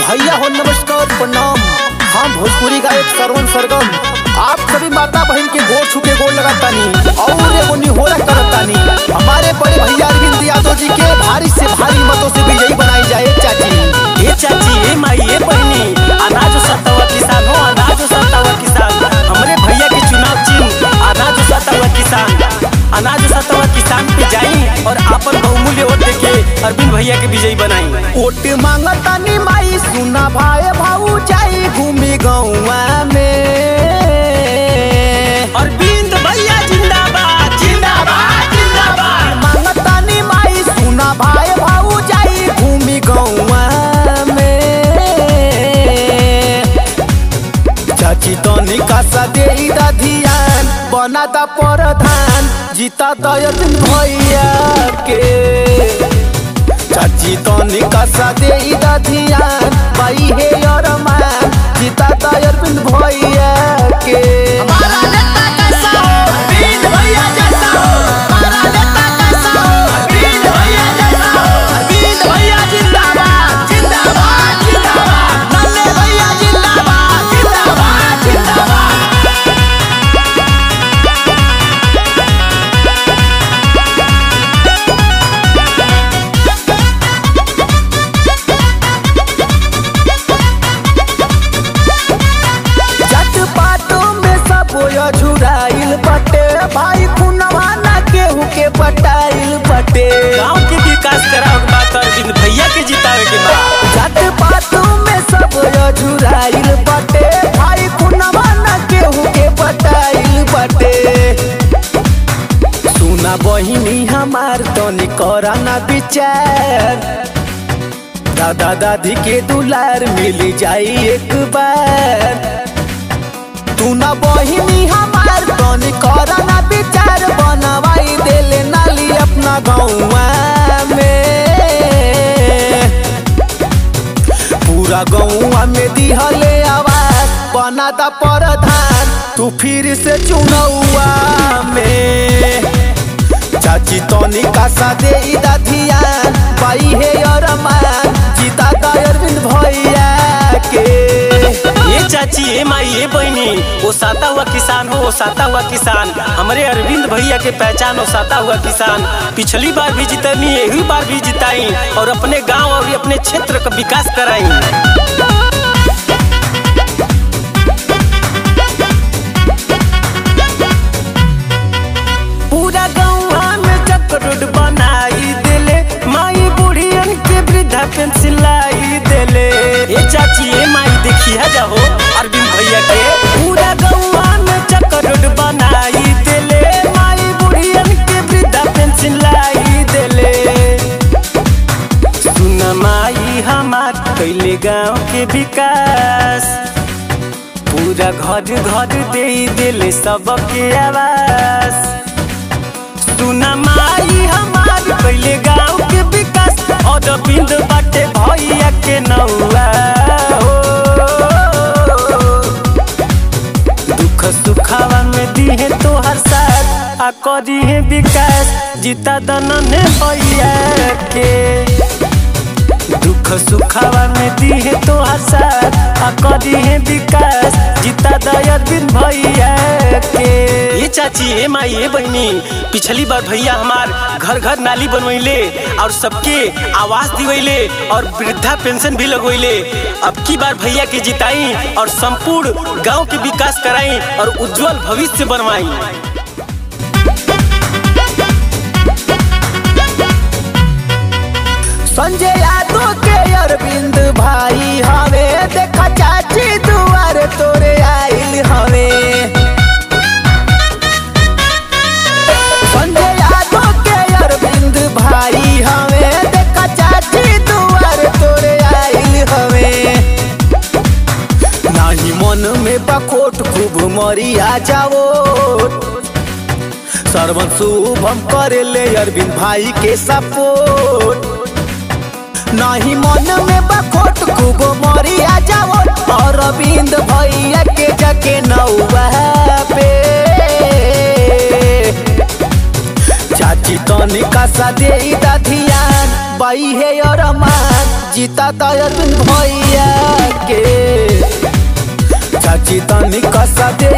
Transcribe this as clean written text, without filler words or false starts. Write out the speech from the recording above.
भैया हो नमस्कार प्रणाम। हम भोजपुरी गायक श्रवण सरगम आप सभी माता बहन के गोड़ छू के गोड़ लगातानी और एगो निहोरा करतानी हमारे बड़े भैया अरविंद यादव जी के भारी से भारी मतों से विजयी बनाई जाए। चाची ए चाची ए माई ए बहनी अनाज सतावा किसान हो, अनाज सतावा किसान। हमारे भैया के चुनाव चिन्ह अनाज सतावा किसान, अनाज सतावा किसान पे जाई और अपन बहुमूल्य वोट देके अरविंद भैया के विजयी बनाई। वोट मांगतानी माई सुना भाई भाऊ जाई घूमी गौवा में। अरविंद भैया जिंदाबाद जिंदाबाद जिंदाबाद। मांगतानी माई सुना भाई भाऊ जाई घूमी गौवा में। चाची तो निकासा दे ध्यान बना दा प्रधान जीता दयत भैया के। चाची तो निकासा दे ध्यान भाई हे अरमान जीता अरविंद भैया के। हमारा नेता कैसा हो अरविंद भैया जैसा हो, हमारा नेता कैसा हो अरविंद भैया जैसा हो। अरविंद भैया जिंदाबाद जिंदाबाद जिंदाबाद, नन्हे भैया जिंदाबाद जिंदाबाद जिंदाबाद। झुराइल बटे भाई खुनवा ना केहू के पटाइल बटे। गांव के विकास कराओ बात अरविंद भैया के जितावे के बाद। जात पातों में सब झुराइल बटे भाई खुनवा ना केहू के पटाइल बटे। सुना बहिनी हमार तनी करा ना विचार, दादा दादी के दुलार मिल जाई एक बार। तू ना बहिनी हमार तनी करा ना विचार बनवाई देले नाली अपना गौवा में। पूरा गौवा में दिहले आवाज बना दा प्रधान तू फिर से चुनौआ में। चाची तनी कासा दे ध्यान पाई है अरमान जीता अरविंद भैया के। ये चाची ए माई ए बहनी वो साता हुआ किसान हो, वो साता हुआ किसान। हमारे अरविंद भैया के पहचान हो साता हुआ किसान। पिछली बार भी जितनी यही बार भी जिताई और अपने गांव और अपने क्षेत्र का विकास कराई। पूरा गाँव में चक्कर बनाई देले माई बुढ़ियन के वृद्धा पेंशन लाई देले। ये चाची ए माई देखिए जाओ अरविंद भैया के। पूरा गाँव में चक्कर बनाई देले माई बुढ़ियन के वृद्धा पेंशन लाई देले। सुन माई हमार कैले गाँव के विकास, पूरा घर घर दे दिले सबके आवास। सुन माई हमार कैले गाँव के विकास और अरविंद बाटे भैया के नौआ हो। दुख सुखावा में दी है तो हर साथ आ करी है विकास जीता नन्हे भैया के। दुख सुखावा में दी है तो हर साथ आ करी है विकास जीता अरविंद भैया के। ये चाची ए माई ए बहनी पिछली बार भैया हमार घर घर नाली बनवैले और सबके आवास दिवैले और वृद्धा पेंशन भी लगवैले। अब की बार भैया के जिताई और संपूर्ण गांव के विकास कराई और उज्जवल भविष्य बनवाई। संजय यादव के अरविंद भाई हवे देखा चाची दुआर तोरे आइल हवे। संजय यादव के अरविंद भाई हवे देखा चाची दुआर तोरे आइल हवे। नाही मन में बखोट खूब मरी आ जाओ सर्वन शुभम करे ले अरविंद भाई के सपोर्ट। नहीं मन में बखोट खूब मरी आ जाओ और अरविंद भैया के जके नौवा पे। चाची तनी कासा दे ध्यान बाई है और मान जीता दर्जन भैया के चाची तनी कसा दे